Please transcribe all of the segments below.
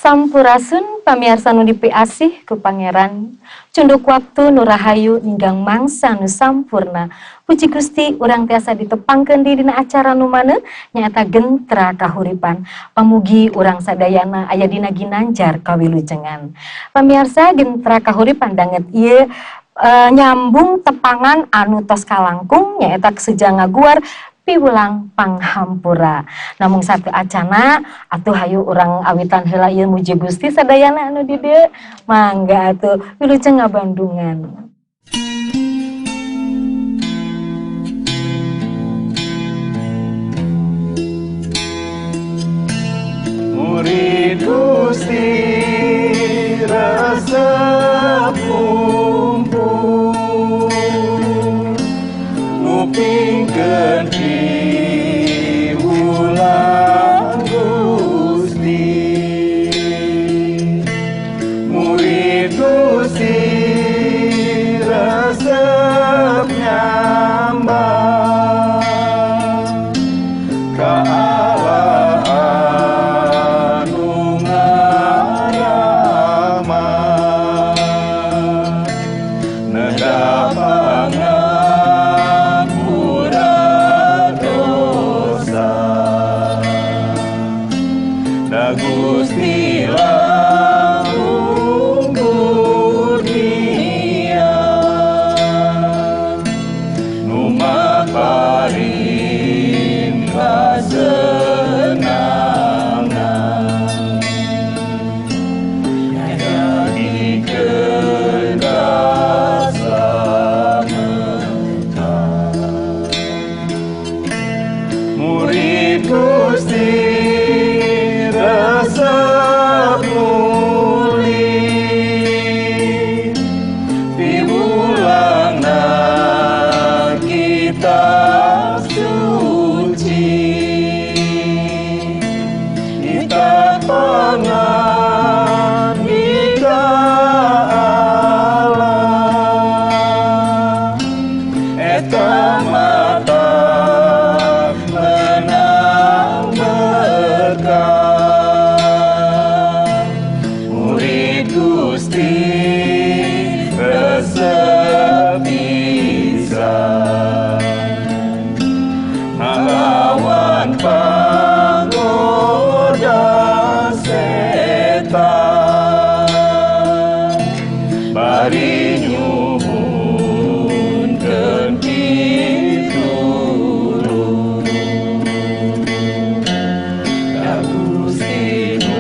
Sampurasun pamiarsa nu dipiasih ku pangeran. Cunduk waktu nu rahayu ninggang mangsa nu sampurna. Puji Gusti urang tiasa ditepangkeun di dina acara nu maneh nyaeta gentra kahuripan. Pamugi urang sadayana aya dina ginanjar kawilujengan. Pamiarsa gentra kahuripan danget ieu nyambung tepangan anu tos kalangkung nyaeta sejang ngaguar piwulang panghampura. Namung satu acana atuh hayu urang awitan heula ieu muji Gusti sadayana anu di dieu. Mangga atuh wilujeng ngabandungan. Murid Gusti resep kumpul ngupingkeun piwulang Gusti. Murid Gusti resep nyambah ka Allah anu ngaramah nedah pangapura dosa. Da Gusti langkung kurnia nu maparing kasenangan nyadikeun kaslametan. Murid Gusti resep muli piwulangna kitab suci. Kita pangan mika Allah eta mata menang berkah. Murid Gusti resep pisan ngalawan panggoda setan bari nyuhunkeun pitulung da Gusti nu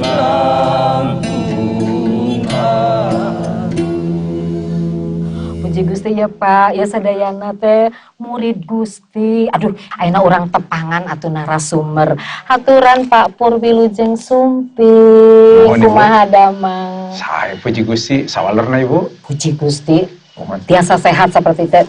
langkung Puji Gusti ya Pak, ya sadayana teh murid Gusti. Aduh, ayeuna urang tepangan atuh narasumber. Haturan Pak Pur wilujeng sumpi. Mohon, Ibu. Kumaha damang. Saya puji Gusti, sawalerna Ibu. Puji Gusti. Mohon. Tiasa sehat seperti teh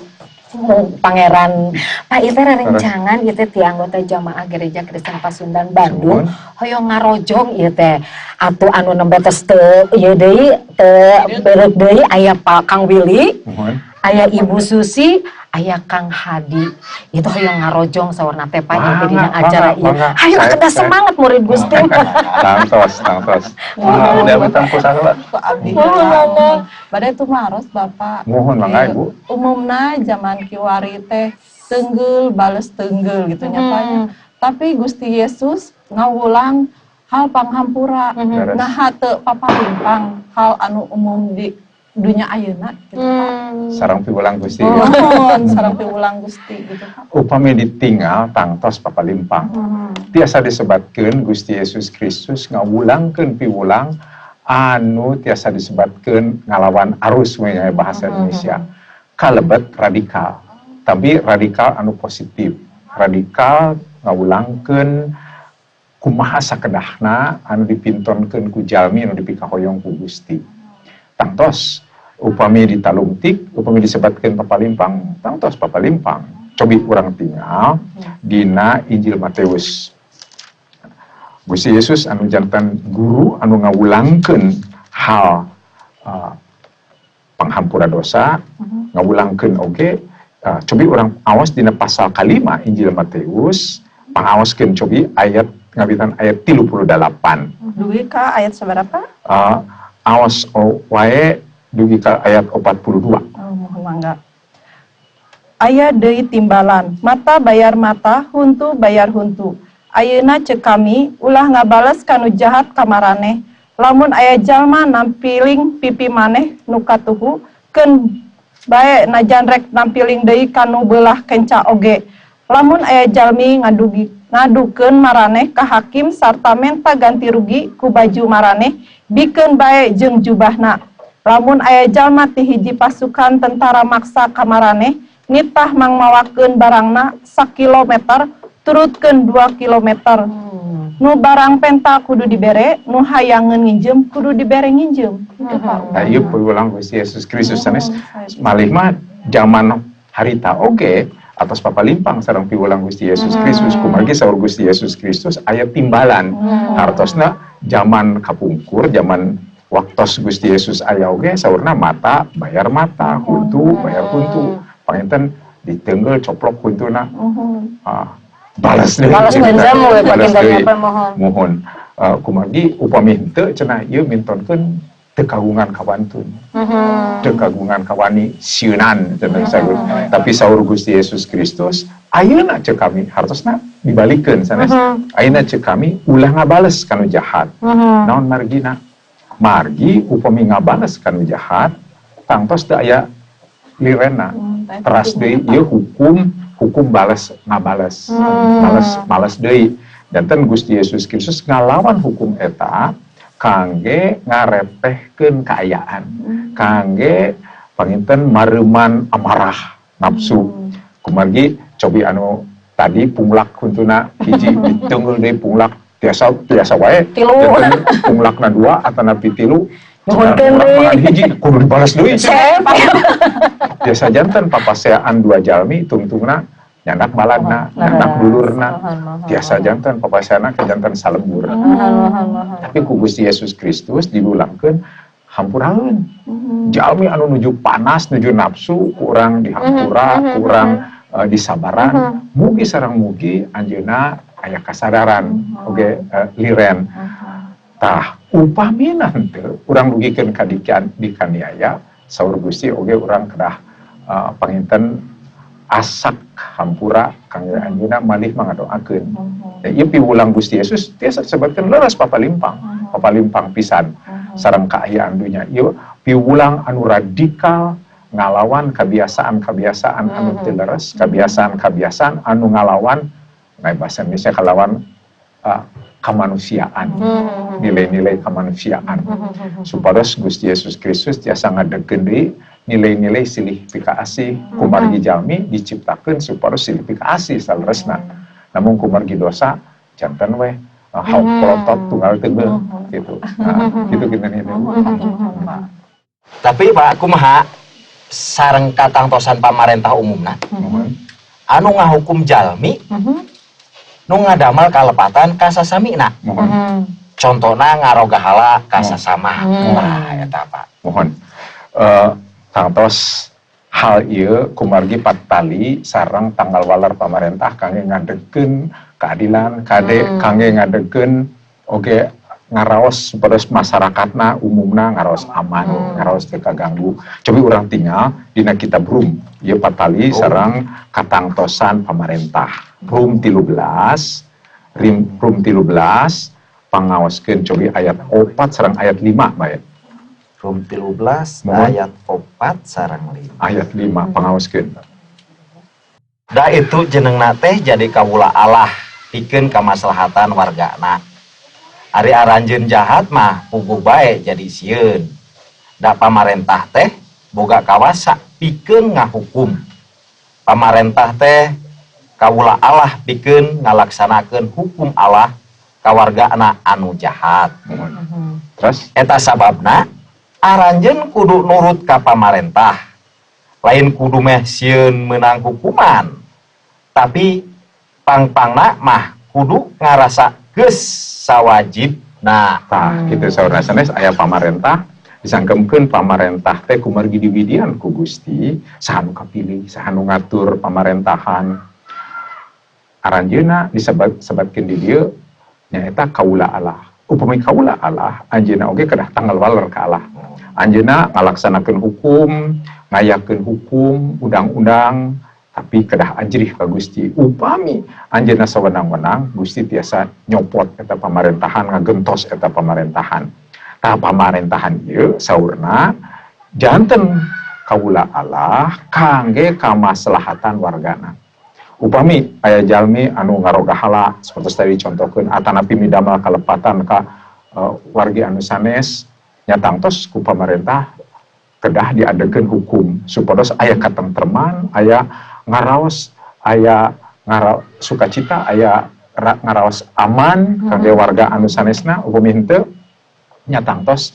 Pangeran. Pak ieu teh rerencangan ieu teh ti anggota jamaah Gereja Kristen Pasundan Bandung hoyong ngarojong ieu teh. Atuh anu nembe tos teu ieu deui teu beureup deui aya Pak Kang Willy, Mohon. aya Ibu Susi, aya Kang Hadi. Itu hoyong ngarojong sawarna teh Pak ieu dina acara ieu. Hayu kedah semangat murid Gusti. Tangtos. Udah betangku salah. Ku abdi Mohon. badai tumaros Bapak. Mohon mangga Ibu. Umumna zaman kiwari teh teungeul bales teungeul gitu nyatanya. Tapi Gusti Yesus ngawulang hal panghampura. Beres. Nah teu papalimpang hal anu umum di dunya ayeuna gitu Pak. Sareng piwulang Gusti. Mohon sareng piwulang Gusti gitu Pak. Upami ditinggal tangtos papalimpang. Tiasa disebatkeun Gusti Yesus Kristus ngawulangkeun piwulang anu tiasa disebatkeun ngalawan arus we bahasa Indonesia. Kalebet radikal. Tapi radikal anu positif. Radikal ngawulangkeun kumaha sakedahna anu dipintonkeun ku jalmi anu dipikahoyong ku Gusti. Tangtos upami ditalungtik, upami disebatkeun papalimpang, tangtos papalimpang. Cobi urang tinggal dina Injil Matius. Gusti Yesus anu jantan guru anu ngawulangkeun hal panghampura dosa, ngawulangkeun oge cobi urang aos dina pasal kalima Injil Matius, pangaoskeun cobi ayat ngawitan ayat 38. Dugi ka ayat seberapa? Awas wae dugi ka ayat 42. Mohon mangga. Aya deui timbalan, mata bayar mata, huntu bayar huntu. Ayeuna ceuk kami ulah ngabales kanu jahat ka maraneh. Lamun aya jalma nampiling pipi maneh nu katuhu, keun bae najan rek nampiling deui kanu beulah kenca oge. Lamun aya jalmi ngadukeun maraneh ka hakim sarta menta ganti rugi ku baju maraneh, bikeun bae jeung jubahna. Lamun aya jalma ti hiji pasukan tentara maksa ka maraneh, nitah mangmawakeun barangna 1 kilometer, turutkeun 2 kilometer. Nu barang penta kudu dibere, nu hayangeun nginjem kudu dibere nginjem. Itu Pak. Nah, ieu piwulang Gusti Yesus Kristus sanes malih mah zaman harita oge atas papalimpang sareng piwulang Gusti Yesus Kristus. Kumargi saur Gusti Yesus Kristus aya timbalan. Hartosna zaman kapungkur, zaman waktos Gusti Yesus aya oge saurna mata bayar mata, huntu bayar huntu. Panginten ditenggel coplok huntuna. Balas deui. Balas dendam we Balas pakinten deui. apa mohon. Mohon kumargi upami henteu cenah ieu mintonkeun teu kagungan kawantun. Teu kagungan kawani sieunan cenah saur. Tapi saur Gusti Yesus Kristus ayeuna ceuk kami hartosna dibalikeun sanes. Ayeuna ceuk kami ulah ngabales kanu jahat. Naon margina? Margi upami ngabales kanu jahat tangtos teu aya lirena. Teras deui ieu hukum balas ngabales. Balas deui. Danten Gusti Yesus Kristus ngalawan hukum eta kangge ngarepehkeun kaayaan. Kangge panginten mareuman amarah nafsu. Kumargi cobi anu tadi punglak huntuna hiji ditenggel deui punglak tiasa wae. Janten punglakna 2 atana pitilu. Nuhunkeun deui. Hiji kudu dibalas deui. Biasa janten papaseaan 2 jalmi tungtungna nyandak baladna, nyandak dulurna. Biasa janten papaseana ke janten salebur. Tapi ku Gusti Yesus Kristus diulangkeun hampuraeun. Jalmi anu nuju panas, nuju nafsu, kurang dihampura, kurang disabaran. Mugi sareng mugi anjeunna aya kasadaran oge liren. Tah upamina henteu urang dugikeun ka dikaniaya saur Gusti oge urang kedah panginten asak hampura kangge anjeunna malih mangadoakeun. Ieu piwulang Gusti Yesus tiasa sebutkeun leres papalimpang pisan sareng kaayaan dunya. Ieu piwulang anu radikal ngalawan kebiasaan-kebiasaan anu teu leres, kebiasaan-kebiasaan anu ngalawan ngai basa Indonesia kalawan kemanusiaan, nilai-nilai kemanusiaan. Supados Gusti Yesus Kristus tiasa ngadegkeun deui nilai-nilai silih pika asih kumargi jalmi diciptakeun supados silih pika asih saleresna. Namun kumargi dosa janten we hau polotot tunggal teungel gitu. Gitu kitu. Tapi Pak kumaha sareng katangtosan pamarentah umumna anu ngahukum jalmi nu ngadamal kalepatan ka sasamina. Contona ngaroga hala ka sasama. Nah eta Pak. Mohon tangtos hal ieu kumargi patali sareng tanggal waler pamarentah kangge ngadegkeun keadilan, kangge ngadegkeun oge ngaraos supados masyarakatna umumna ngaraos aman, ngaraos teu kaganggu. Cobi urang tinggal dina kitab Rum, ieu patali sareng katangtosan pamarentah. Rum 13 pangaoskeun cobi ayat 4 sareng ayat 5 bae. Rum 13 ayat 4 sareng 5. Ayat 5 pangaoskeun. Da itu jenengna teh jadi kawula Allah pikeun kamaslahatan wargana. Ari aranjeun jahat mah puguh bae jadi sieun. Da pamarentah teh boga kawasa pikeun ngahukum. Pamarentah teh kawula Allah pikeun ngalaksanakeun hukum Allah ka wargana anu jahat. Terus Eta sababna aranjeun kudu nurut ka pamarentah. Lain kudu meh sieun meunang hukuman. Tapi pangpangna mah kudu ngarasa geus sawajibna. tah kitu saudara sanes aya pamarentah disangkemkeun pamarentah teh kumargi diwidian ku Gusti saha nu kapilih, saha nu ngatur pamarentahan. Aranjeunna disebutkeun di dieu nyaeta kaula Allah. Upami kaula Allah, anjeunna oge kedah tanggal waler ka Allah. Anjeunna ngalaksanakeun hukum, ngayakeun hukum, undang-undang, tapi kedah ajrih ka Gusti. Upami anjeunna sawenang-wenang, Gusti tiasa nyopot eta pamarentahan, ngagentos eta pamarentahan. Tah pamarentahan ieu saurna janten kaula Allah kangge kamaslahatan wargana. Upami aya jalmi anu ngaroga hala seperti tadi contohkeun atanapi midamel kalepatan ka wargi anu sanes nyatangtos ku pamarentah kedah diadekeun hukum supados aya katentreman, aya ngaraos, aya sukacita, aya ngaraos aman kangge warga anu sanesna. Upami henteu nyatangtos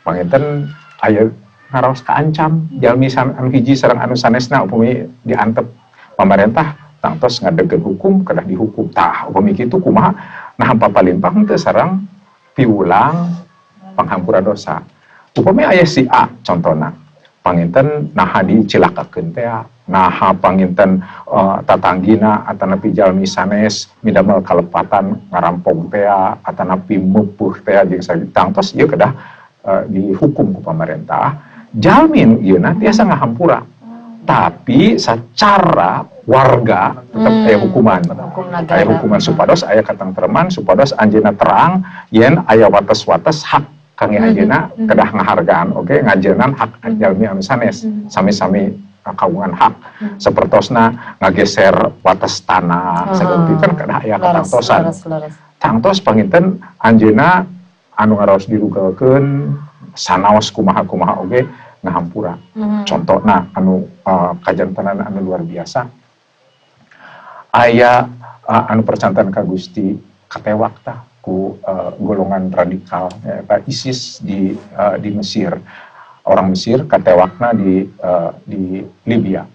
panginten aya ngaraos kaancam jalmi anu hiji sareng anu sanesna upami diantep pamarentah tangtos ngadegeun hukum kedah dihukum. Tah upami kitu kumaha nah papalimpah teu sareng piulang panghampura dosa. Upami aya si A contona panginten naha dicilakakeun teh, naha panginten tatanggina atanapi jalmi sanes midamel kalepatan ngarampok teh atanapi meupuh teh jeung tangtos ieu kedah dihukum ku pamarentah. Jalmi nu ieu na tiasa ngahampura. Tapi secara warga tetap aya hukuman. Aya hukuman supados aya katentreman, supados anjeunna terang yen aya wates-wates hak kangge anjeunna kedah ngahargaan oge ngajeunan hak jalmi anu sanes. Sami-sami kagungan hak. Sapertosna ngageser wates tanah, saeutik kan kedah aya katangtosan. Tangtos panginten anjeunna anu ngaraos dirugakeun sanaos kumaha-kumaha oge ngahampura. Contohna anu kajantenan anu luar biasa aya anu percantan ka Gusti katewak tah ku golongan radikal eta ISIS di Mesir. Orang Mesir katewakna di Libya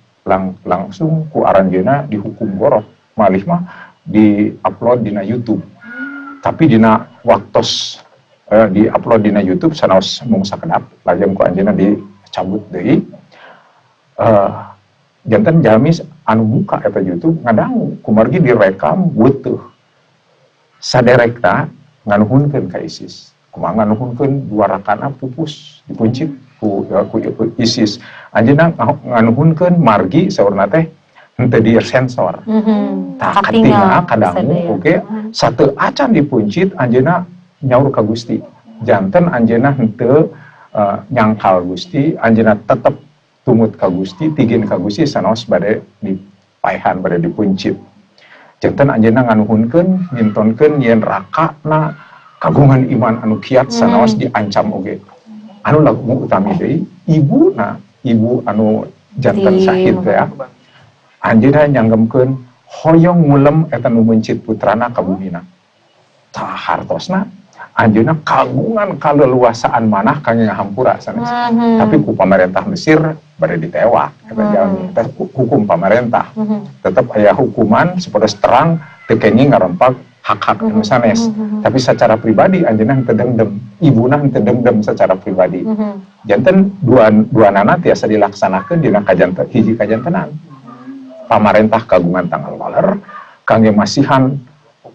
langsung ku aranjeuna dihukum gorok, malih mah di-upload dina YouTube. Tapi dina waktos di-upload dina YouTube sanaos mung sakedap lajeng ku anjeunna dicabut deui. Janten jalmi anu buka eta YouTube ngadangu kumargi direkam butuh saderekna nganuhunkeun ka ISIS. Kumaha nganuhunkeun 2 rakaat pupus dipuncit ku ISIS. Anjeunna nganuhunkeun margi saurna teh henteu disensor. Tah katingal kadangu oge sateu acan dipuncit anjeunna nyaur ka Gusti. Janten anjeunna henteu nyangkal Gusti, anjeunna tetep tumut ka Gusti, tigin ka Gusti sanaos bade dipaehan bade dipuncit. Janten anjeunna nganuhunkeun ngintonkeun yen rakana kagungan iman anu kiat sanaos diancam oge. Anu lagu utami deui ibuna, ibu anu janten syahid teh anjeunna nyanggemkeun hoyong ngulem eta nu mencit putrana ka bumina. Tah hartosna anjeunna kagungan kaleluasaan manah kangge ngahampura sanes. Tapi ku pamarentah Mesir bade ditewak eta jalmi teh hukum pamarentah. Tetep aya hukuman supados terang teu kenging ngarempak hak-hak anu sanes. Tapi secara pribadi anjeunna henteu dengdem, ibuna henteu dengdem secara pribadi. Janten duanana tiasa dilaksanakeun dina kajanten hiji kajantenan. Pamarentah kagungan tanggal waler kangge masihan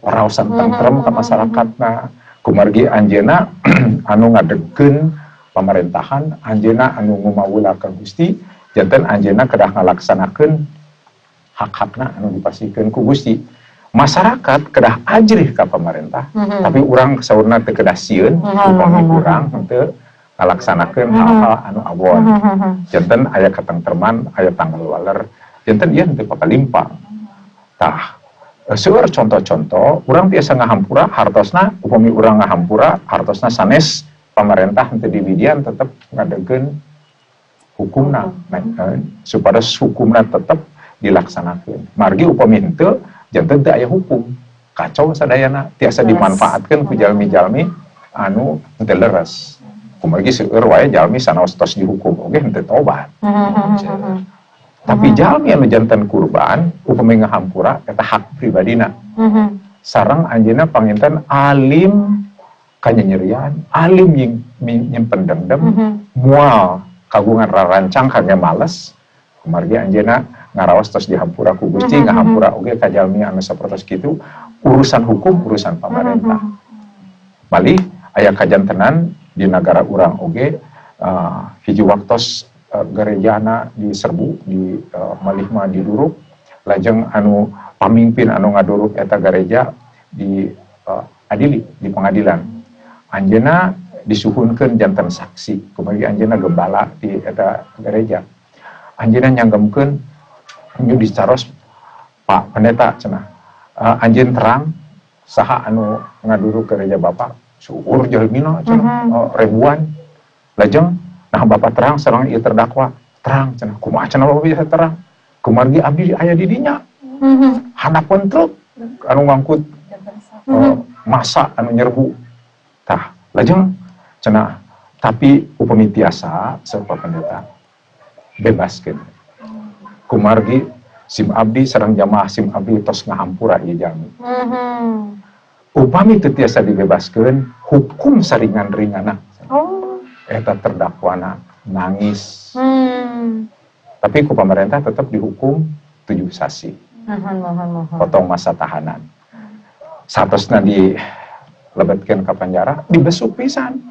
raosan tentrem ka masyarakatna. Kumargi anjeunna anu ngadegkeun pamarentahan, anjeunna anu ngumawula ka Gusti, janten anjeunna kedah ngalaksanakeun hak-hakna anu dipasikeun ku Gusti. Masyarakat kedah ajrih ka pamarentah, tapi urang saurna teu kedah sieun, upami urang henteu ngalaksanakeun hal-hal anu awon. Janten aya katentreman, aya tanggal waler, janten ieu henteu papalimpang. Tah seueur contoh-contoh, urang biasa ngahampura hartosna, upami urang ngahampura hartosna sanes pamarentah henteu dibidian tetep ngadegeun hukumna, supados hukumna tetep dilaksanakeun. Margi upami henteu janten teu aya hukum, kacau sadayana tiasa dimanfaatkeun ku jalmi-jalmi anu henteu leres. Kumargi seueur wae jalmi sanaos tos dihukum oge henteu tobat. Tapi jalmi anu janten kurban upami ngahampura eta hak pribadina. Sareng anjeunna panginten alim kanyanyerian, alim nyimpen dendem, moal kagungan rarancang kangge males. Kumargi anjeunna ngaraos tos dihampura ku Gusti, ngahampura oge ka jalmi anu sapertos kitu, urusan hukum urusan pamarentah. Malih aya kajantenan di negara urang oge hiji waktos gerejana diserbu di malih mah diduruk, lajeng anu pamimpin anu ngaduruk eta gereja di adili di pengadilan. Anjeunna disuhunkeun janten saksi, kumaha anjeunna gembala di eta gereja. Anjeunna nyanggemkeun nyu dicaros Pak Pendeta cenah. Anjeun terang saha anu ngaduruk gereja Bapak, suur jalmina cenah ribuan. Lajeng nah Bapak terang sareng ieu terdakwa, terang cenah. Kumaha cenah Bapak bisa terang? Kumargi abdi aya di dinya. Hanapeun truk anu ngangkut masa anu nyerbu. Tah, lajeng cenah tapi upami tiasa sareng Pak Pendeta bebaskeun. Kumargi sim abdi sareng jamaah sim abdi tos ngahampura ieu jalmi. Upami teu tiasa dibebaskeun, hukum saringan-ringanna. Eta terdakwana nangis. Tapi ku pemerintah tetap dihukum 7 sasi. Potong masa tahanan. Satosna dilebetkeun ka penjara, dibesuk pisan.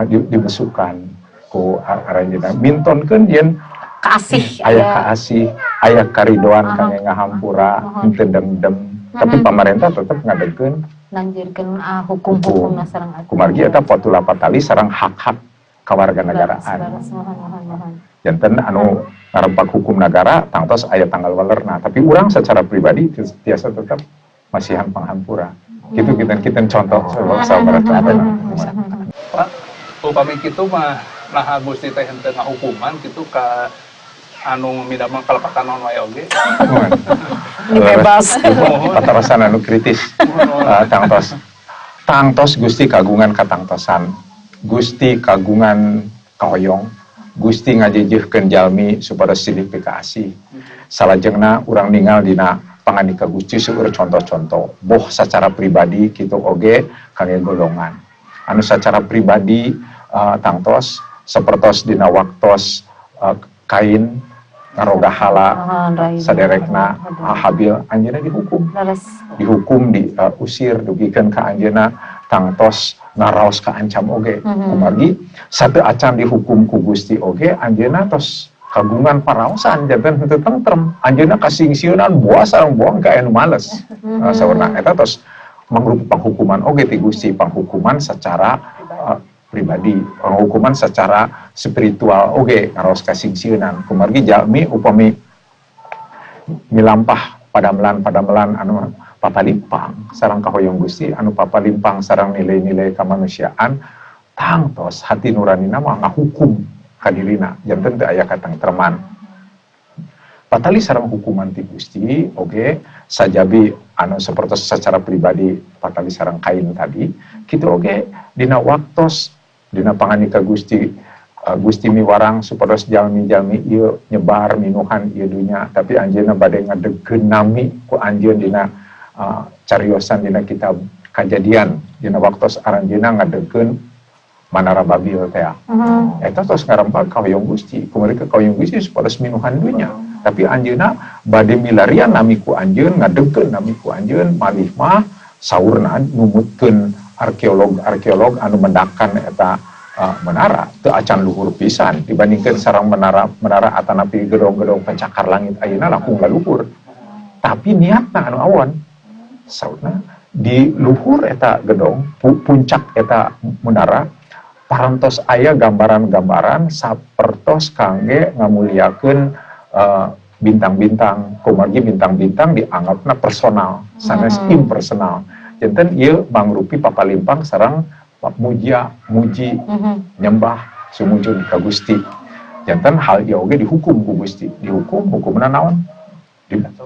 Dibesukan ku aranjeunna mintonkeun yen Kasih aya kaasih, aya karidoan kangge ngahampura, henteu dendem. Tapi pemerintah tetap ngadegkeun lanjutkeun hukum-hukum sareng aturan. kumargi eta potula patali sareng hak-hak kawarganagaraan. Janten anu ngarempak hukum negara tangtos aya tanggal welerna, tapi urang secara pribadi tiasa tetap masihan panghampura. Kitu kita contoh sabar Pak, upami kitu mah nah Gusti teh henteu ngahukuman kitu ka anu midamel kalepakan naon wae oge. Bebas. Patarasan anu kritis. Tangtos Gusti kagungan katangtosan. Gusti kagungan kahoyong. Gusti ngajejehkeun jalmi supados silih pikaasih. Salajengna urang ningal dina pangandika Gusti seueur contoh-contoh. Boh secara pribadi kitu oge kangge golongan. Anu secara pribadi tangtos sapertos dina waktos Kain ngaroga hala saderekna Habil anjeunna dihukum diusir dugikeun ka anjeunna tangtos ngaraos ka ancam oge. Kumargi sateu acan dihukum ku Gusti oge anjeunna tos kagungan paraosan janten henteu tentrem. Anjeunna kasingsieunan boas sareng boang ka anu males. Saurna eta tos mangrupa panghukuman oge ti Gusti, panghukuman secara pribadi, panghukuman secara spiritual oge ngaros kasingsieunan. Kumargi jalmi upami milampah padamelan anu papalimpang sareng kahoyong Gusti, anu papalimpang sareng nilai-nilai kamanusiaan, tangtos hati nuranina mah ngahukum ka dirina, janten teu aya katengtreman. Patali sareng hukuman ti Gusti oge sajabi anu sapertos secara pribadi patali sareng Kain tadi, kitu oge dina waktos dina panganika Gusti Gusti miwarang supados jalmi-jalmi ieu nyebar minuhan ieu dunya, tapi anjeunna bade ngadegkeun nami ku anjeun dina cariosan dina kitab Kajadian dina waktos aranjeunna ngadegkeun Manara Babil teh. Eta tos ngarempak kahoyong Gusti, kumaha kahoyong Gusti supados minuhan dunya. Tapi anjeunna bade milarian nami ku anjeun, ngadegkeun nami ku anjeun, malih mah saurna numutkeun arkeolog anu mendakan eta menara teu acan luhur pisan dibandingkeun sareng menara atanapi gedong-gedong pencakar langit ayeuna langkung luhur. Tapi niatna anu awon saurna di luhur eta gedong puncak eta menara parantos aya gambaran-gambaran sapertos kangge ngamuliakeun bintang-bintang. Kumargi bintang-bintang dianggapna personal sanes impersonal. Janten ieu mangrupi papalimpang sareng muji nyembah sumujud ka Gusti. Janten hal ieu oge dihukum ku Gusti. Hukumna naon?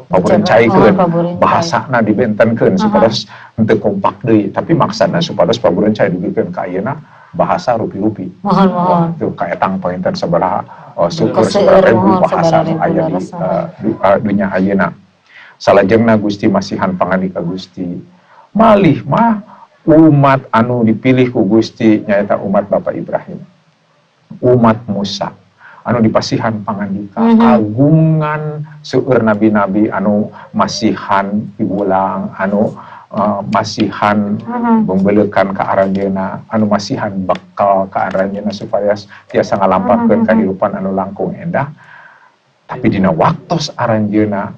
Paburencaikeun, bahasana dibentenkeun supados henteu kompak deui, tapi maksudna supados paburencai dugikeun ka ayeuna bahasa rupi-rupi. Mohon. Tuh kaetang pointen sabaraha syukur ribu bahasa aya di dunya ayeuna. Salajengna Gusti masihan pangandika Gusti. Malih mah umat anu dipilih ku Gusti nyaeta umat Bapak Ibrahim. Umat Musa. anu dipasihan pangandika, agungan seueur nabi-nabi anu masihan piwulang, anu masihan membelekan ke aranjeuna, anu masihan bekal ke aranjeuna supaya tiasa ngalampakeun kehidupan anu langkung endah. Tapi dina waktos aranjeuna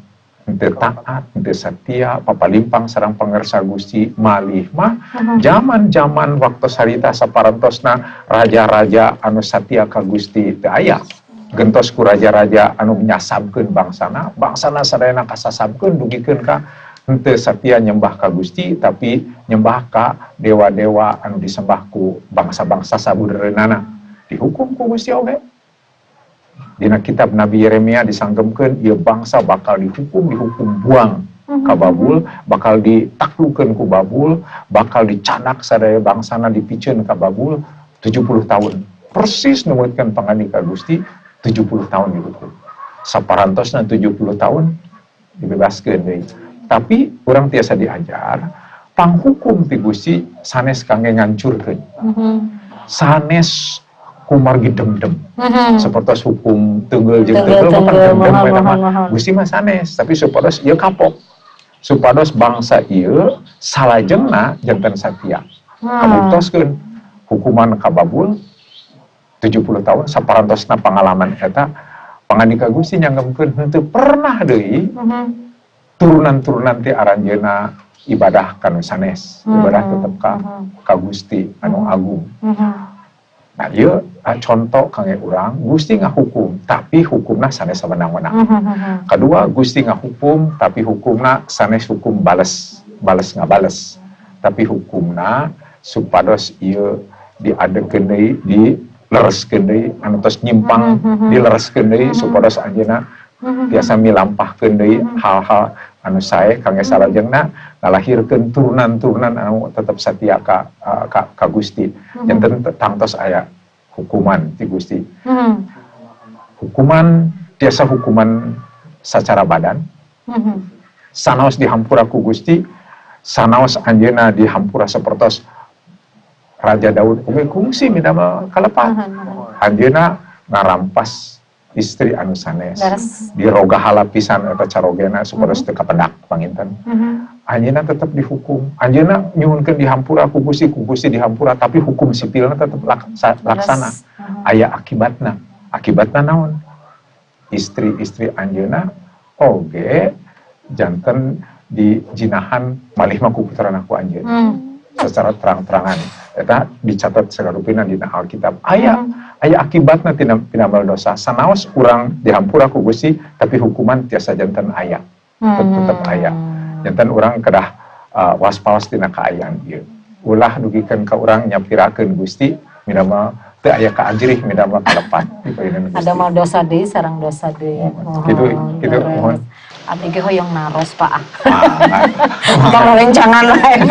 henteu taat, henteu satia, papalimpang sareng pangersa Gusti malih mah zaman-zaman waktu sarita saparentosna raja-raja anu satia ka Gusti teu aya. Gentos ku raja-raja anu nyasabkeun bangsana sadayana kasasabkeun dugikeun ka henteu satia nyembah ka Gusti tapi nyembah ka dewa-dewa anu disembah ku bangsa-bangsa sabudereunana. Dihukum ku Gusti oge. Dina kitab Nabi Yeremia disanggemkeun ieu bangsa bakal dihukum buang ka Babul, bakal ditaklukkeun ku Babul, bakal dicanak sadaya bangsana dipicieun ka Babul 70 tahun. Persis numutkeun pangandika Gusti 70 tahun dihukum. Saparantosna 70 tahun dibebaskeun deui. Tapi urang tiasa diajar panghukum ti Gusti sanes kangge ngancurkeun. Sanes kumargi dem-dem. Sapertos hukum teungeul jeung teungeul mah Gusti mah sanes, tapi supados ieu kapok. Supados bangsa ieu salajengna janten satia. Kabutoskeun hukuman ka Babul 70 tahun saparantosna pangalaman eta pangandika Gusti nyanggemkeun henteu pernah deui turunan-turunan ti aranjeuna ibadah kanu sanes, ibadah tetep ka Gusti anu agung. Nah, ieu contoh kangge urang, Gusti ngahukum, tapi hukumna sanes sawenang-wenang. Kedua, Gusti ngahukum, tapi hukumna sanes hukum bales ngabales. Tapi hukumna supados ieu diadekeun deui, dilereskeun deui, anu tos nyimpang dilereskeun deui supados anjeunna biasa milampahkeun deui hal-hal anu sae kangge salajengna ngalahirkeun turunan-turunan anu tetep satia ka Gusti. Janten tangtos aya hukuman ti Gusti. Hukuman tiasa hukuman sacara badan. Sanaos dihampura ku Gusti, sanaos anjeunna dihampura sapertos Raja Daud oge kungsi midamel kalepat. Anjeunna ngarampas istri anu sanes diroga halapisan eta carogena supados teu kapedak panginten. Anjeunna tetep dihukum, anjeunna nyuhunkeun dihampura ku Gusti dihampura tapi hukum sipilna tetep laksana. Aya akibatna naon? Istri-istri anjeunna oge janten dijinahan malih mah ku puterana ku anjeun. Secara terang-terangan eta dicatat sagarupina dina Alkitab. Aya akibatna tina pinamal dosa. Sanaos urang dihampura ku Gusti tapi hukuman tiasa janten aya. Tetep aya. Janten urang kedah waspaos tina kaayaan ieu. Ulah dugikeun ka urang nyapirakeun Gusti midamel teu aya kaajrih midamel kalepat. Ada mal dosa deui sareng dosa deui. Kitu mohon. Abdi ge hoyong naros Pak. Kalau rencangan lain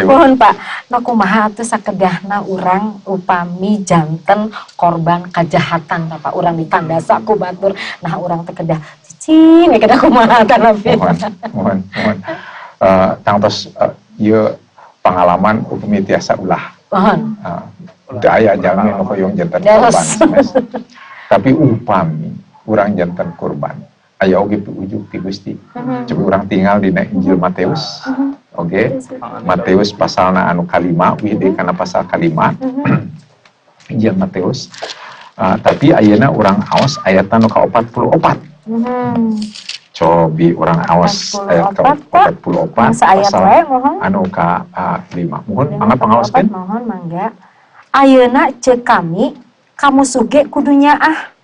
mohon Pak. Nah kumaha atuh sakedahna urang upami janten korban kejahatan Pak. Urang ditandasa ku batur. Nah urang teh kedah cicing kedah kumaha kana Mohon. Tangtos ieu pengalaman upami tiasa ulah. Mohon. Teu aya jalmi nu hoyong janten korban. Tapi upami urang janten korban aya oge piujug ti Gusti. Coba urang tinggal dina Injil Matius. Oge. Matius pasalna anu kalima, wih kana pasal kalima. Injil Matius. Tapi ayeuna urang aos ayat anu ka-44. Cobi urang aos ayat ka-44 pasal anu ka-5. Mohon mangga pangaoskeun. Mohon mangga. Ayeuna ceuk kami kamu suge kudu nyaah.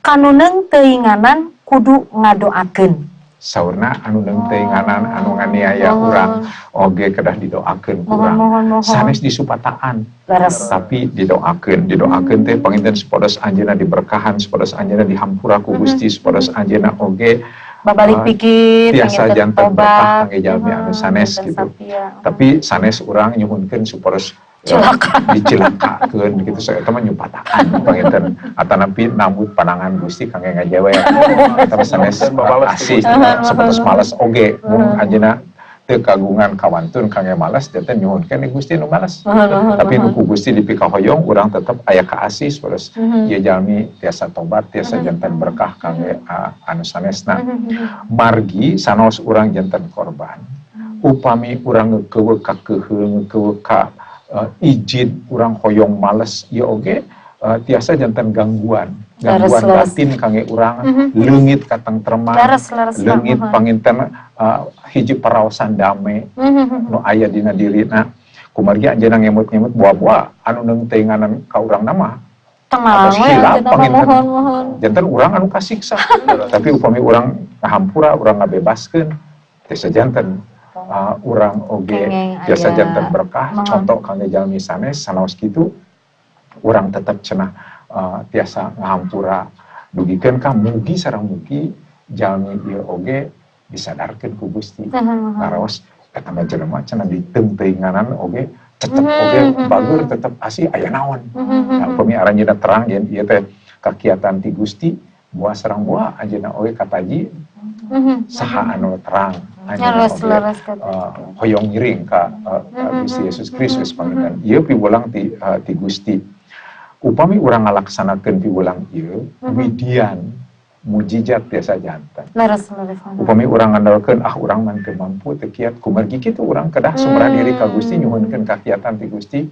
Kanuneung teuinganan kudu ngadoakeun. Saurna anu deung teuinganan anu nganiaya urang oge kedah didoakeun ku urang. Sanes disupataan. Tapi didoakeun teh panginten supados anjeunna diberkahan, supados anjeunna dihampura ku Gusti, supados anjeunna oge babalik pikir tiasa janten berkah kangge jalmi anu sanes gitu. Tapi sanes urang nyuhunkeun supados dicilakakeun gitu saya eta mah nyupatakan panginten atanapi nambut panangan Gusti kangge ngajewer eta sanes asih sapertos males oge mun anjeunna teu kagungan kawantun kangge malas janten nyuhunkeun di Gusti nu malas. Tapi nu ku Gusti dipikahoyong urang tetep aya kaasih terus ieu jalmi tiasa tobat tiasa janten berkah kangge anu sanesna. Margi sanos urang janten korban. Upami urang ngeukewe ka keheung ngeukewe ka ijid urang hoyong males ieu oge tiasa janten gangguan batin kangge urang leungit katengtreman leungit panginten hiji paraosan dame nu aya dina dirina kumargi anjeunna ngemut-ngemut buah-buah anu neungteuinganan ka urang nama atas hilap panginten janten urang anu kasiksa tapi upami urang ngahampura urang ngabebaskeun tiasa janten urang oge tiasa janten berkah contoh kangge jalmi sanes sanaos kitu urang tetap cenah tiasa ngahampura dugikeun ka mugi sareng mugi jalmi ieu oge disadarkeun ku Gusti ngaraos eta mah jelema cenah diteuing-teuinganan oge tetep oge bagur tetep asih aya naon upami aranjeunna terang yen ieu teh kakiatan ti Gusti buah sareng buah anjeunna oge kataji saha anu terang anjeunna oge hoyong ngiring ka Gusti Yesus Kristus panginten ieu piwulang ti Gusti. Upami urang ngalaksanakeun piwulang ieu widian mujijat tiasa janten. Upami urang ngandalkeun urang mah teu mampu teu kiat kumargi kitu urang kedah sumrah diri ka Gusti nyuhunkeun kakiatan ti Gusti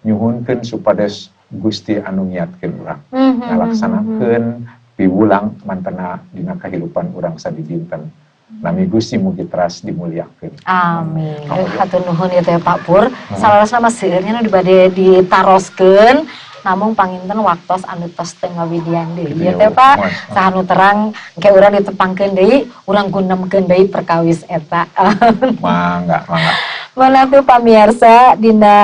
nyuhunkeun supados Gusti anu ngiatkeun urang ngalaksanakeun piwulang mantena dina kahirupan urang sadidinten. Nami Gusti mugi teras dimuliakeun. Amin. Hatur nuhun ieu teh Pak Pur. Salarosna mah seueurnya nu dibade ditaroskeun. Namun panginten waktos anu tos teu ngawidian deui ieu teh Pak saha nu terang engke urang ditepangkeun deui urang gunemkeun deui perkawis eta. Mangga. Manapi pamirsa dina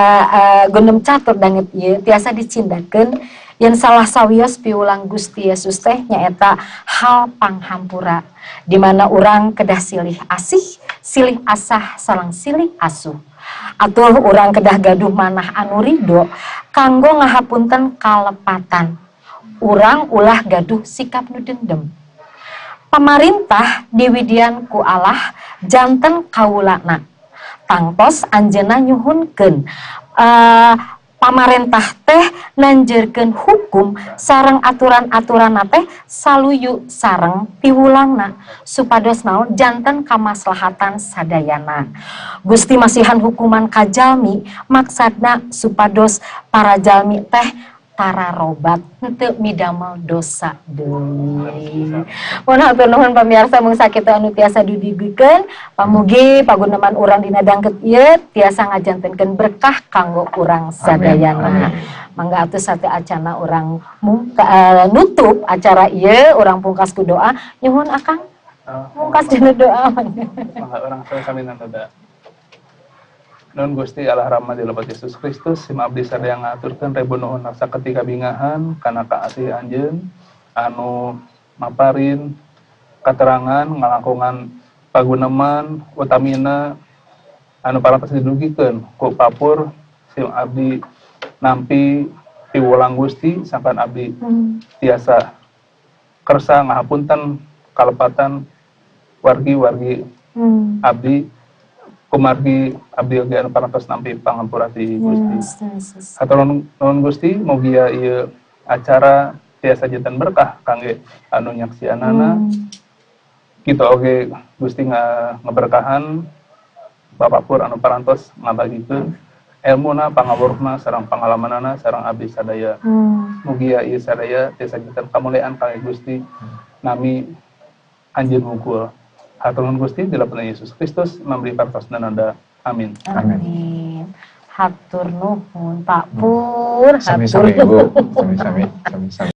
gunem catur danget ieu tiasa dicindakeun yen salah sawios piulang Gusti Yesus teh nyaeta hal panghampura di mana urang kedah silih asih, silih asah sareng silih asuh. Atuh urang kedah gaduh manah anu ridho kanggo ngahapunten kalepatan. Urang ulah gaduh sikap nu dendem. Pamarintah diwidian ku Allah janten kaulana. Tangtos anjeunna nyuhunkeun pamarentah teh nanjeurkeun hukum sareng aturan-aturanna teh saluyu sareng piwulangna supados naon janten kamaslahatan sadayana. Gusti masihan hukuman ka jalmi maksudna supados para jalmi teh tararobat henteu midamel dosa deui. Mun hatur nuhun pamirsa mung sakitu anu tiasa didiguikeun pamugi paguneman urang dina dangket ieu tiasa ngajantenkeun berkah kanggo urang sadayana. Mangga atuh sate acana urang nutup acara ieu urang pungkas ku doa nyuhun Akang. Pungkas dina doa. Mangga urang sami-sami doa. Nun Gusti Allah Rama di lebat Yesus Kristus sim abdi sadaya ngaturkeun rebu nuhun rasa ketika bingahan kana kaasih anjeun anu maparin katerangan ngalangkungan paguneman utamina anu parantos didugikeun ku Papur sim abdi nampi piwulang Gusti sampean abdi tiasa kersa ngahapunten kalepatan wargi-wargi abdi kumargi abdi oge anu parantos nampi pangampura ti Gusti. Hatur nuhun Gusti mugi ieu acara tiasa janten berkah kangge anu nyaksianana. Kita oge Gusti ngaberkahan Bapak Pur anu parantos ngabagikeun elmuna pangawuruhna sareng pangalamanana sareng abdi sadaya. Mugi ieu sadaya tiasa janten kamuliaan kangge Gusti nami anjeun wungkul. Hatur nuhun Gusti di lepat Yesus Kristus memberi partos nanda. Amin. Amin. Hatur nuhun Pak Pur. Sami-sami Bu, sami-sami.